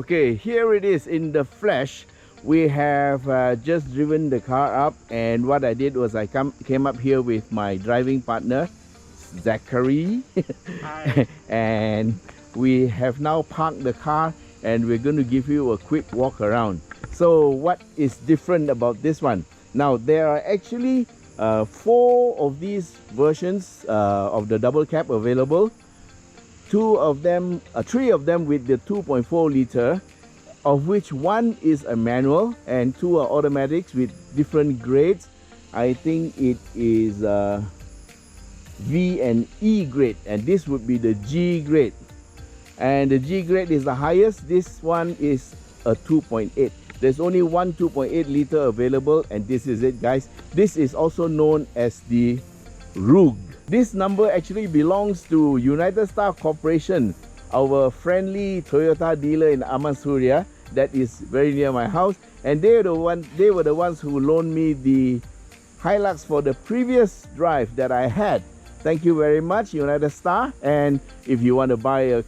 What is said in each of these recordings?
Okay, here it is in the flesh. We have just driven the car up, and what I did was I came up here with my driving partner, Zachary. Hi. And we have now parked the car, and we're going to give you a quick walk around. So what is different about this one? Now, there are actually 4 of these versions of the double cab available. 3 of them with the 2.4 liter, of which 1 is a manual and 2 are automatics with different grades. I think it is V and E grade, and this would be the G grade. And the G grade is the highest. This one is a 2.8. There's only one 2.8 liter available, and this is it, guys. This is also known as the Rug. This number actually belongs to United Star Corporation, our friendly Toyota dealer in Amansuria that is very near my house, and they were the ones who loaned me the Hilux for the previous drive that I had. Thank you very much, United Star. And if you want to buy a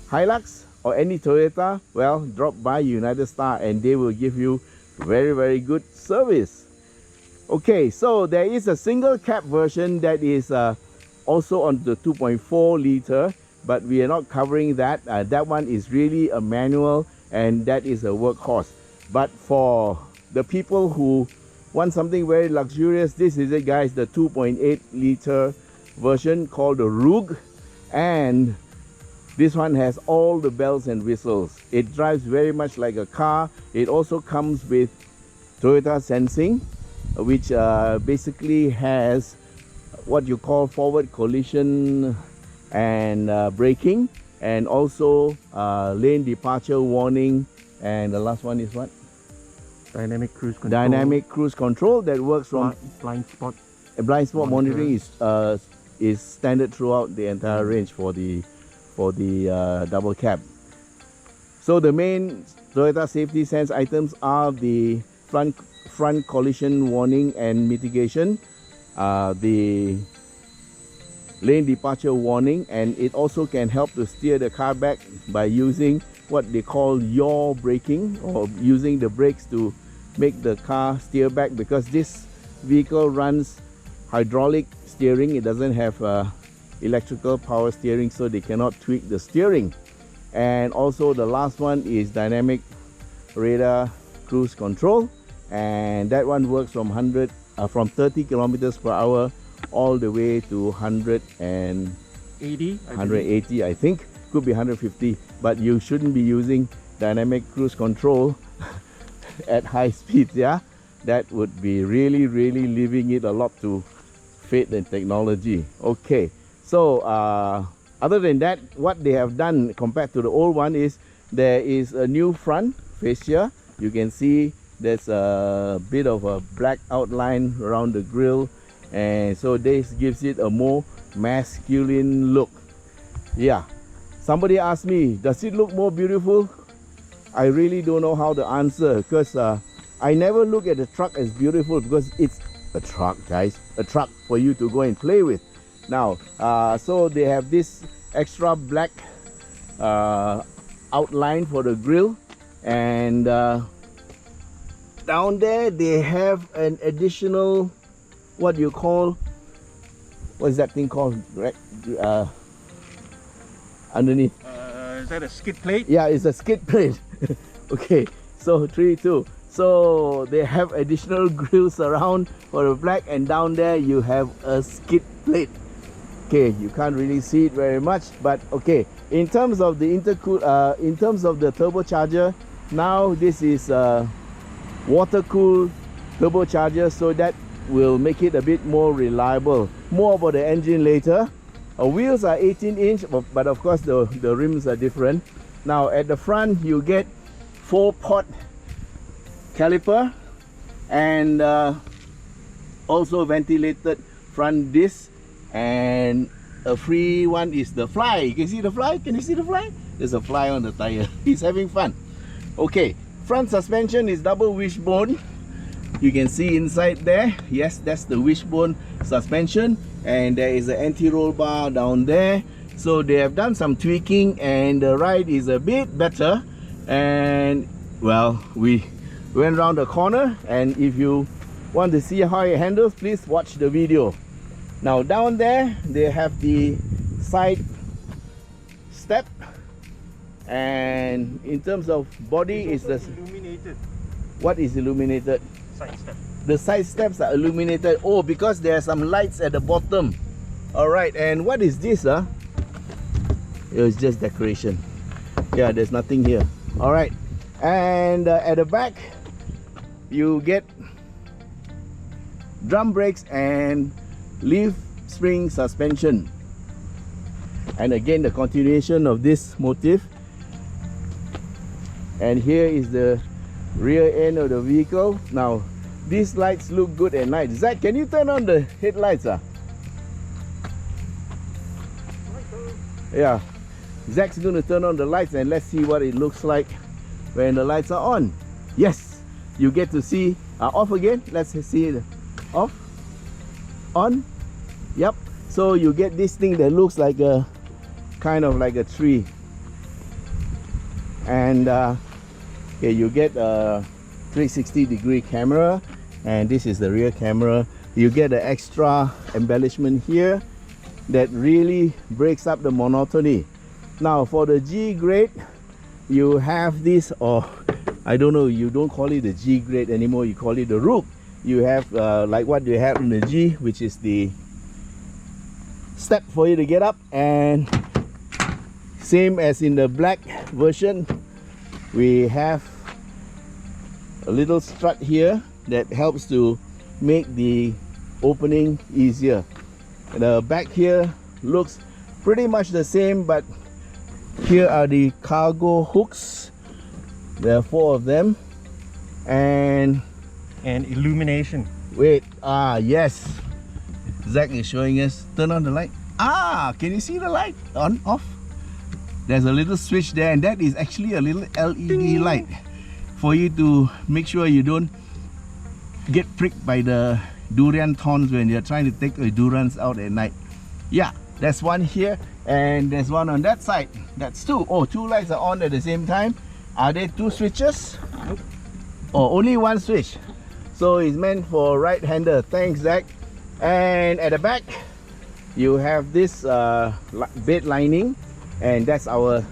Hilux or any Toyota, well, drop by United Star and they will give you very good service. Okay, so there is a single cab version that is also on the 2.4 liter, but we are not covering that. That one is really a manual, and that is a workhorse. But for the people who want something very luxurious, this is it, guys, the 2.8 liter version called the Rug. And this one has all the bells and whistles. It drives very much like a car. It also comes with Toyota Sensing, which basically has what you call forward collision and braking, and also lane departure warning, and the last one is what? Dynamic cruise control. Dynamic cruise control that works from blind spot. Blind spot monitoring is standard throughout the entire range for the double cab. So the main Toyota safety sense items are the front collision warning and mitigation, the lane departure warning, and it also can help to steer the car back by using what they call yaw braking, or using the brakes to make the car steer back, because this vehicle runs hydraulic steering. It doesn't have electrical power steering, so they cannot tweak the steering. And also the last one is dynamic radar cruise control, and that one works from 30 kilometers per hour all the way to 180, I think. Could be 150, but you shouldn't be using dynamic cruise control at high speeds. Yeah, that would be really leaving it a lot to fate and technology. Okay, so other than that, what they have done compared to the old one is there is a new front fascia. You can see there's a bit of a black outline around the grille, and so this gives it a more masculine look. Yeah, somebody asked me, does it look more beautiful? I really don't know how to answer, because I never look at the truck as beautiful, because it's a truck, guys, a truck for you to go and play with. Now so they have this extra black outline for the grille, and down there they have an additional, what you call, what is that thing called, underneath? Is that a skid plate? Yeah, it's a skid plate. Okay, so 3, 2. So they have additional grills around for the black, and down there you have a skid plate. Okay, you can't really see it very much, but okay. In terms of the in terms of the turbocharger, now this is water-cooled turbocharger, so that will make it a bit more reliable. More about the engine later. Wheels are 18-inch, but of course the rims are different. Now at the front you get 4-pot caliper, and also ventilated front disc, and a free one is the fly. You can see the fly? Can you see the fly? There's a fly on the tire. He's having fun. Okay, front suspension is double wishbone. You can see inside there, yes, that's the wishbone suspension, and there is an anti-roll bar down there. So they have done some tweaking, and the ride is a bit better. And well, we went around the corner, and if you want to see how it handles, please watch the video. Now down there they have the side step, and in terms of body is the illuminated what is illuminated? side step. The side steps are illuminated. Oh, because there are some lights at the bottom. All right, and what is this? It's just decoration. Yeah, there's nothing here. All right, and at the back you get drum brakes and leaf spring suspension, and again the continuation of this motif. And here is the rear end of the vehicle. Now these lights look good at night. Zach, can you turn on the headlights? Yeah, Zach's going to turn on the lights, and let's see what it looks like when the lights are on. Yes, you get to see off again. Let's see it. Off, on. Yep, so you get this thing that looks like a kind of like a tree. And okay, you get a 360-degree camera, and this is the rear camera. You get an extra embellishment here that really breaks up the monotony. Now for the G grade, you have this, or I don't know, you don't call it the G grade anymore, you call it the Rook. You have like what you have in the G, which is the step for you to get up, and same as in the black version, we have a little strut here that helps to make the opening easier. The back here looks pretty much the same, but here are the cargo hooks. There are 4 of them, and illumination. wait, yes, Zach is showing us. Turn on the light. Can you see the light on, off? There's a little switch there, and that is actually a little LED light for you to make sure you don't get pricked by the durian thorns when you're trying to take the durians out at night. Yeah, there's one here, and there's one on that side. That's 2. Oh, 2 lights are on at the same time. Are there 2 switches? Nope. Oh, only 1 switch. So it's meant for right-hander. Thanks, Zach. And at the back you have this bed lining, and that's our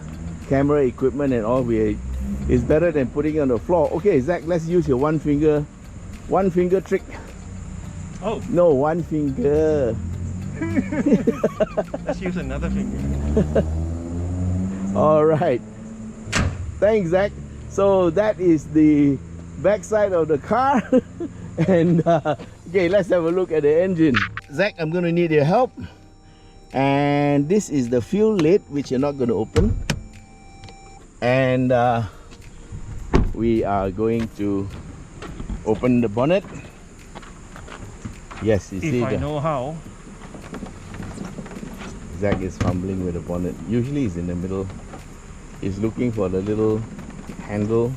camera equipment and all. It's better than putting it on the floor. Okay, Zach, let's use your one finger trick. Oh No, one finger. let's use another finger. All right, thanks, Zach. So that is the back side of the car. And okay, let's have a look at the engine. Zach, I'm going to need your help. And this is the fuel lid, which you're not going to open. And we are going to open the bonnet. Yes, you see. If I know how. Zach is fumbling with the bonnet. Usually it's in the middle. He's looking for the little handle.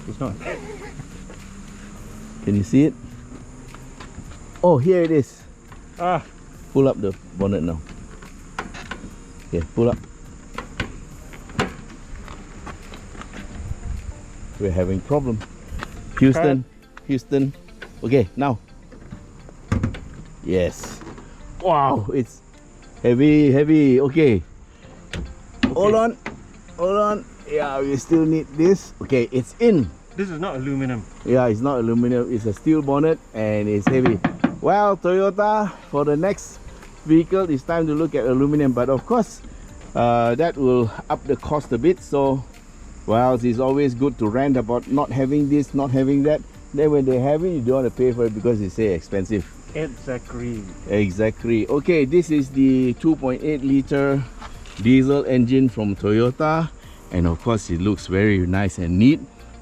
It's not. Can you see it? Oh, here it is. Pull up the bonnet now. Okay, pull up. We're having problem. Houston, Houston. Okay, now. Yes. Wow, it's heavy, heavy. Okay. Hold on. Hold on. Yeah, we still need this. Okay, it's in. This is not aluminum. Yeah, it's not aluminum. It's a steel bonnet and it's heavy. Well, Toyota, for the next vehicle, it's time to look at aluminum. But of course, that will up the cost a bit. So, well, it's always good to rant about not having this, not having that. Then when they have it, you don't want to pay for it because they say expensive. Exactly. Exactly. Okay, this is the 2.8 liter diesel engine from Toyota, and of course it looks very nice and neat.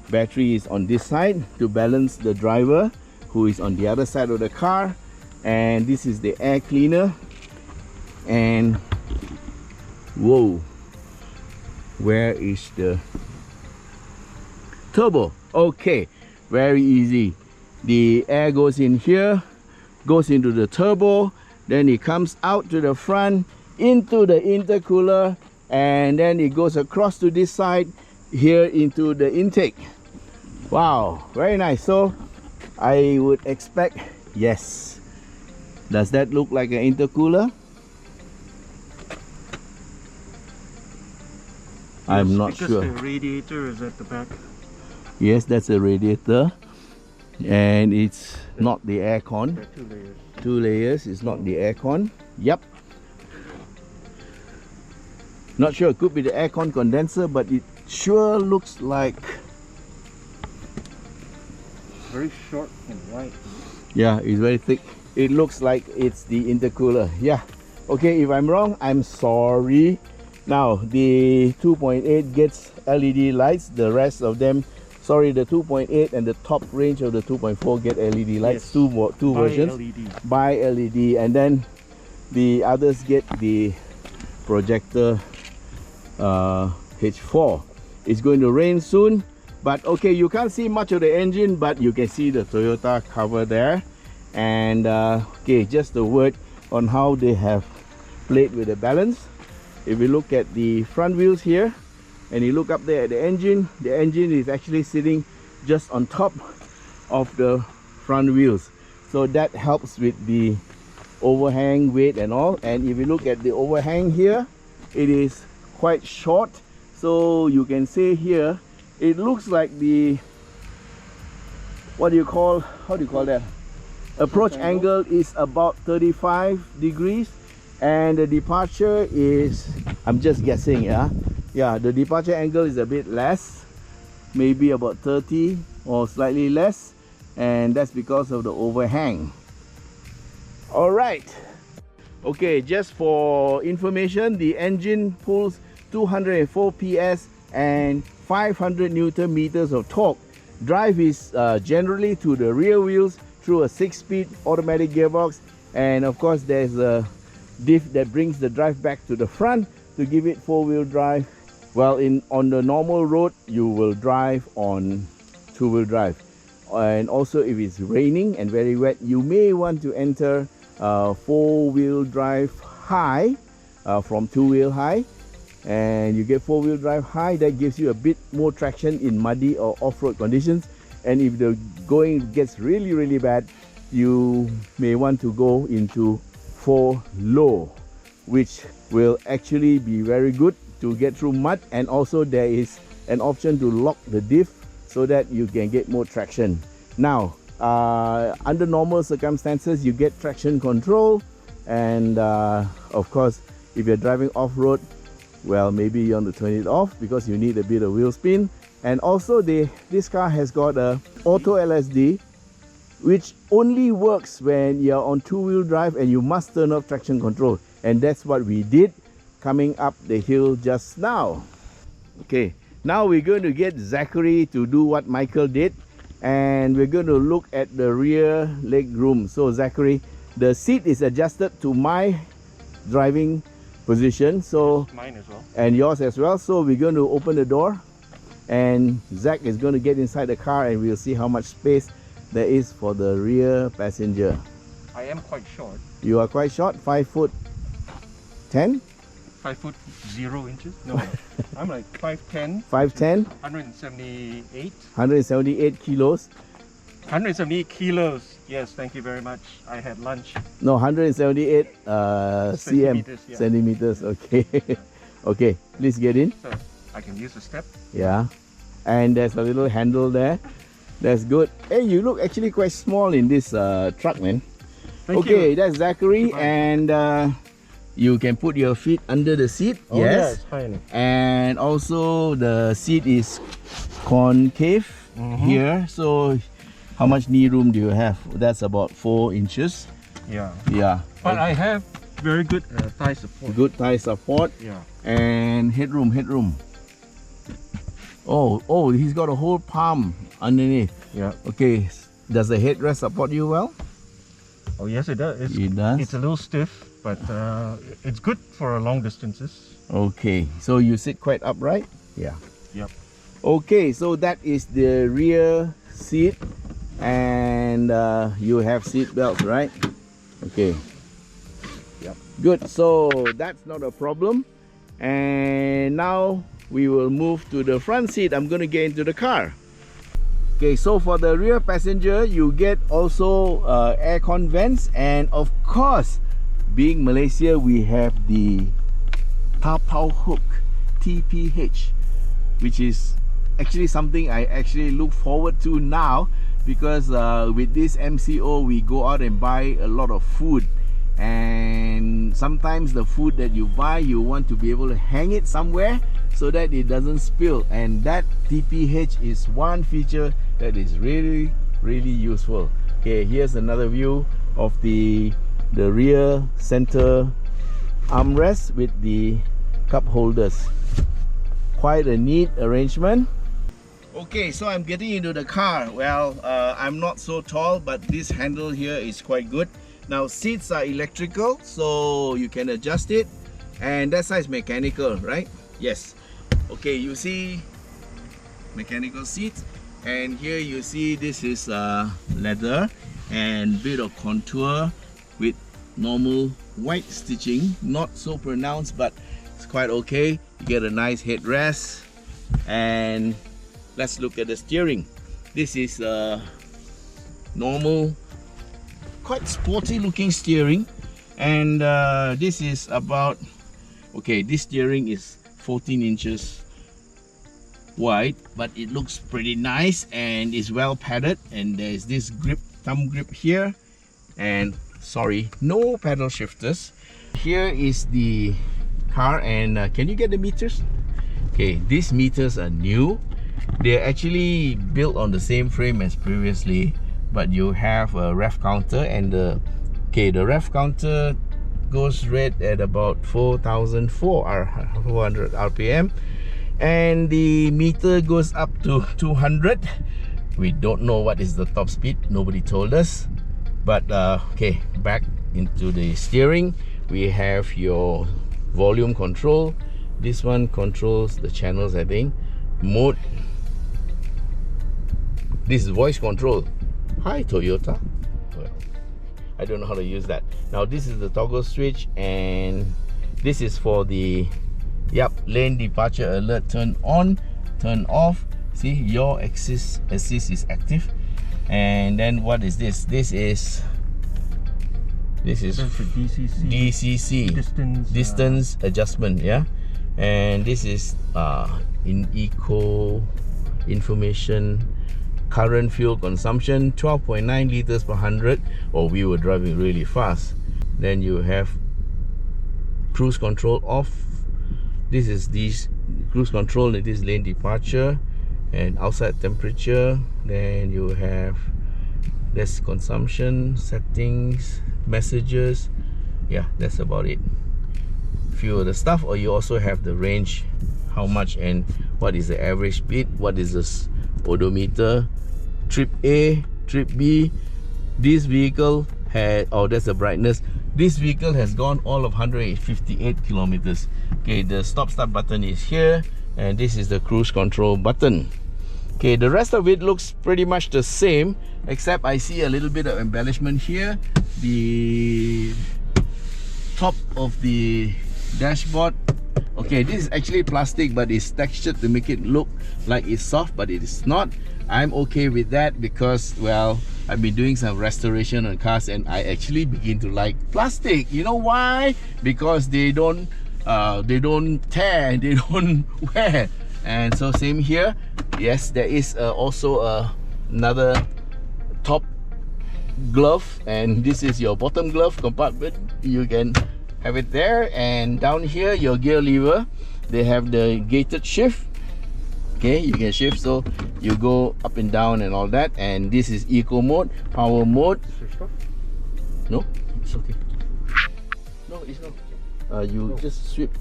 Battery is on this side to balance the driver, who is on the other side of the car. And this is the air cleaner. And whoa, where is the turbo? Okay, very easy. The air goes in here, goes into the turbo, then it comes out to the front into the intercooler, and then it goes across to this side here into the intake. Wow, very nice. So I would expect, yes. Does that look like an intercooler? I'm not because sure. The radiator is at the back. Yes, that's a radiator, and it's not the aircon. There are 2 layers. 2 layers, it's not the aircon. Yep. Not sure, it could be the aircon condenser, but it sure looks like... Very short and wide. Yeah, it's very thick. It looks like it's the intercooler. Yeah. Okay, if I'm wrong, I'm sorry. Now, the 2.8 gets LED lights. The rest of them, sorry, the 2.8 and the top range of the 2.4 get LED lights. Yes. Two By versions. LED. By LED. And then the others get the projector H4. It's going to rain soon. But okay, you can't see much of the engine, but you can see the Toyota cover there. And okay, just a word on how they have played with the balance. If we look at the front wheels here, and you look up there at the engine is actually sitting just on top of the front wheels. So that helps with the overhang weight and all. And if you look at the overhang here, it is quite short. So you can say here, it looks like the, how do you call that? Approach angle is about 35 degrees, and the departure is, I'm just guessing, yeah, the departure angle is a bit less, maybe about 30 or slightly less, and that's because of the overhang. All right, okay, just for information, the engine pulls 204 PS and 500 Newton meters of torque. Drive is generally to the rear wheels through a 6-speed automatic gearbox, and of course there's a diff that brings the drive back to the front to give it 4-wheel drive. Well, on the normal road you will drive on 2-wheel drive, and also if it's raining and very wet, you may want to enter 4-wheel drive high from 2-wheel high, and you get 4-wheel drive high. That gives you a bit more traction in muddy or off-road conditions. And if the going gets really bad, you may want to go into 4 low, which will actually be very good to get through mud. And also there is an option to lock the diff so that you can get more traction. Now, under normal circumstances, you get traction control, and of course, if you're driving off-road, well, maybe you want to turn it off because you need a bit of wheel spin. And also this car has got a auto LSD, which only works when you're on 2-wheel drive and you must turn off traction control. And that's what we did coming up the hill just now. Okay, now we're going to get Zachary to do what Michael did, and we're going to look at the rear leg room. So Zachary, the seat is adjusted to my driving position, so Mine as well. and yours as well. So we're going to open the door, and Zach is going to get inside the car, and we'll see how much space there is for the rear passenger. I am quite short. You are quite short, 5'10". 5 foot 0 inches. No, I'm like 5'10". 5'10", 178. 178 kilos. 178 kilos. Yes, thank you very much. I had lunch. No, 178 Centimeters, yeah. centimeters. Okay. Okay, please get in. So I can use the step. Yeah, and there's a little handle there. That's good. Hey, you look actually quite small in this truck, man. Thank Okay, you. that's Zachary, Goodbye. and you can put your feet under the seat. Oh, yeah, yes, it's high enough. and also the seat is concave here. So how much knee room do you have? That's about 4 inches. Yeah. Yeah, But I have very good thigh support. good thigh support. Yeah. And headroom. Oh, he's got a whole palm underneath. Yeah. Okay, does the headrest support you well? Oh yes, it does. It does? It's a little stiff, but it's good for long distances. Okay, so you sit quite upright? Yeah. Yep. Okay, so that is the rear seat, and you have seat belts, right? Okay. Yep. Good, so that's not a problem. And now we will move to the front seat. I'm going to get into the car. Okay, so for the rear passenger, you get also aircon vents, and of course, being Malaysia, we have the tapau hook, TPH, which is actually something I actually look forward to now, because with this MCO we go out and buy a lot of food, and sometimes the food that you buy, you want to be able to hang it somewhere so that it doesn't spill, and that TPH is one feature that is really useful. Okay, here's another view of the rear center armrest with the cup holders. Quite a neat arrangement. Okay, so I'm getting into the car. Well, I'm not so tall, but this handle here is quite good. Now, seats are electrical, so you can adjust it, and that side is mechanical, right? Yes. Okay, you see mechanical seats, and here you see this is leather and bit of contour with normal white stitching, not so pronounced, but it's quite okay. You get a nice headrest, and let's look at the steering. This is normal, quite sporty looking steering, and this is about, okay, this steering is 14 inches wide, but it looks pretty nice and is well padded, and there's this grip, thumb grip here, and sorry, no paddle shifters. Here is the car, and can you get the meters? Okay, these meters are new. They're actually built on the same frame as previously, but you have a ref counter, and the ref counter goes red at about 4,400 RPM, and the meter goes up to 200. We don't know what is the top speed, nobody told us. But okay, back into the steering, we have your volume control. This one controls the channels, I think. Mode, this is voice control. Hi Toyota. Well, I don't know how to use that. Now this is the toggle switch, and this is for the lane departure alert. Turn on, turn off. See, your assist is active. And then what is this? This is DCC, distance adjustment, yeah. And this is in eco information, current fuel consumption 12.9 liters per 100, or we were driving really fast. Then you have cruise control off. This is this cruise control, it is lane departure and outside temperature. Then you have this consumption, settings, messages. Yeah, that's about it. Few of the stuff. Or you also have the range, how much and what is the average speed, what is this odometer, trip A, trip B. This vehicle had, oh, that's the brightness. This vehicle has gone all of 158 kilometers. Okay, the stop start button is here, and this is the cruise control button. Okay, the rest of it looks pretty much the same, except I see a little bit of embellishment here. The top of the dashboard, okay, this is actually plastic, but it's textured to make it look like it's soft, but it is not. I'm okay with that because, well, I've been doing some restoration on cars, and I actually begin to like plastic. You know why? Because they don't tear, they don't wear. And so same here. Yes, there is also another top glove, and this is your bottom glove compartment. You can have it there, and down here your gear lever. They have the gated shift. Okay, you can shift, so you go up and down and all that. And this is eco mode, power mode. No, it's okay. No, it's not. You just sweep.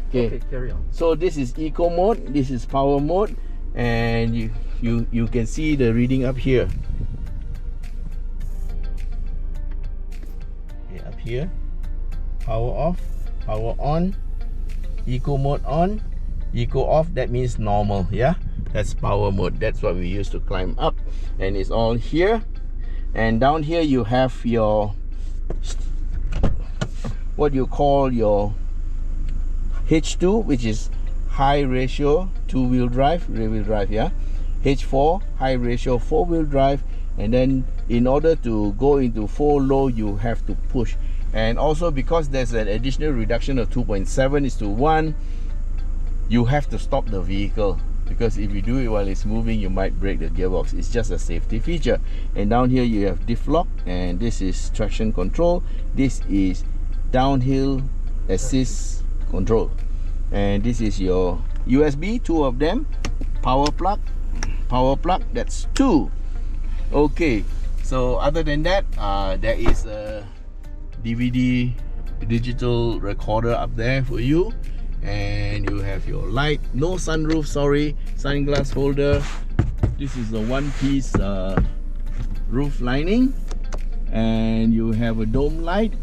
Okay, carry on. So this is eco mode, this is power mode, and you can see the reading up here. Okay, up here, power off, power on, eco mode on, eco off. That means normal, yeah. That's power mode. That's what we use to climb up, and it's all here. And down here you have your, what you call your H2, which is high ratio 2-wheel drive, rear-wheel drive, yeah. H4, high ratio 4-wheel drive, and then in order to go into 4 low, you have to push. And also because there's an additional reduction of 2.7:1, you have to stop the vehicle, because if you do it while it's moving, you might break the gearbox. It's just a safety feature. And down here you have diff lock, and this is traction control. This is downhill assist control, and this is your USB, 2 of them. Power plug, that's 2. Okay, so other than that, there is a DVD digital recorder up there for you, and you have your light. No sunroof, sorry. Sunglass holder. This is a one-piece roof lining, and you have a dome light,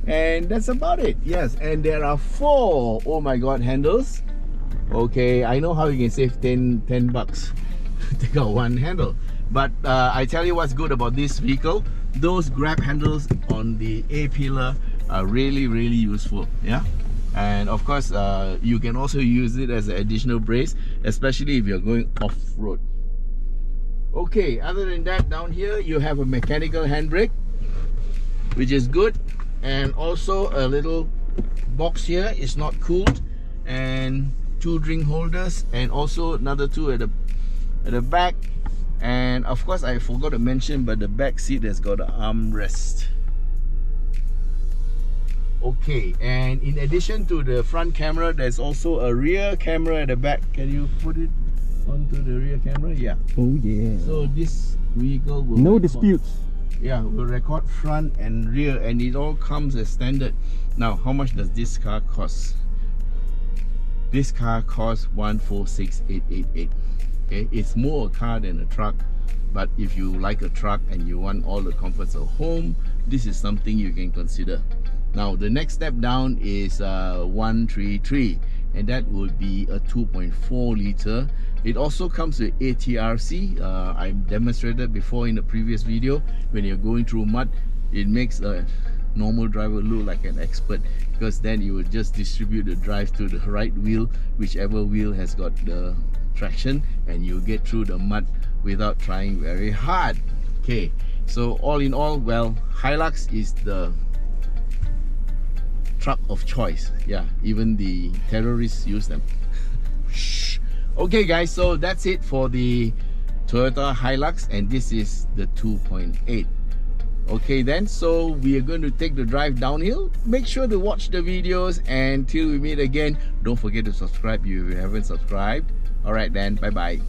and that's about it. Yes, and there are 4, oh my god, handles. Okay, I know how you can save 10 bucks take out one handle, but I tell you what's good about this vehicle. Those grab handles on the A pillar are really useful, yeah. And of course you can also use it as an additional brace, especially if you're going off-road. Okay, other than that, down here you have a mechanical handbrake, which is good, and also a little box here is not cooled, and 2 drink holders, and also another 2 at the back. And of course I forgot to mention, but the back seat has got an armrest. Okay, and in addition to the front camera, there's also a rear camera at the back. Can you put it onto the rear camera? Yeah. Oh yeah. So this vehicle will no record, disputes. yeah, will record front and rear, and it all comes as standard. Now, how much does this car cost? This car costs 146,888. Okay, it's more a car than a truck, but if you like a truck and you want all the comforts of home, this is something you can consider. Now the next step down is 133, and that would be a 2.4 liter. It also comes with ATRC. I demonstrated before in the previous video. When you're going through mud, it makes a normal driver look like an expert, because then you will just distribute the drive to the right wheel, whichever wheel has got the traction, and you get through the mud without trying very hard. Okay, so all in all, well, Hilux is the truck of choice. Yeah, even the terrorists use them. Okay guys, so that's it for the Toyota Hilux, and this is the 2.8. Okay then, so we are going to take the drive downhill. Make sure to watch the videos, and till we meet again, don't forget to subscribe if you haven't subscribed. Alright then, bye bye.